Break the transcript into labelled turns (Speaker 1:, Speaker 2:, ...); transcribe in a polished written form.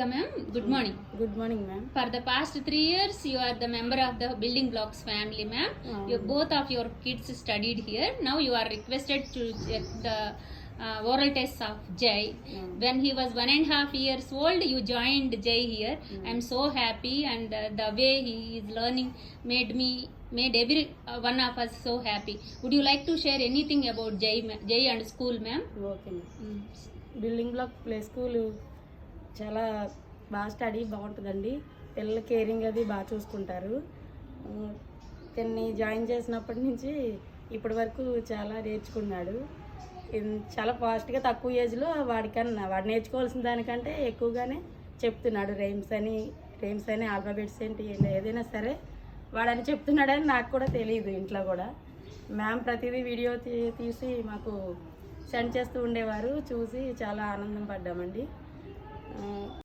Speaker 1: Ma'am, good morning.
Speaker 2: Good morning, ma'am.
Speaker 1: For the past 3 years, you are the member of the Building Blocks family, ma'am. Both of your kids studied here. Now you are requested to check the oral tests of Jai. When he was 1.5 years old, you joined Jai here. I'm so happy, and the way he is learning made every one of us so happy. Would you like to share anything about Jai and school, ma'am?
Speaker 2: Okay, ma'am. Building block play school చాలా బాగా study బాగుంటుందండి. పిల్లలు caring అది బాగా చూసుకుంటారు. తన్ని join చేసినప్పటి నుంచి ఇప్పటి వరకు చాలా నేర్చుకున్నాడు. చాలా ఫాస్ట్గా తక్కువ ఏజ్లో వాడు నేర్చుకోవాల్సిన దానికంటే ఎక్కువగానే చెప్తున్నాడు. రైమ్స్ అని ఆల్ఫాబెట్స్ ఏంటి ఏదైనా సరే వాడని చెప్తున్నాడని నాకు కూడా తెలియదు. ఇంట్లో కూడా మ్యామ్ ప్రతిదీ వీడియో తీసి మాకు సెండ్ చేస్తూ ఉండేవారు. చూసి చాలా ఆనందం పడ్డామండి.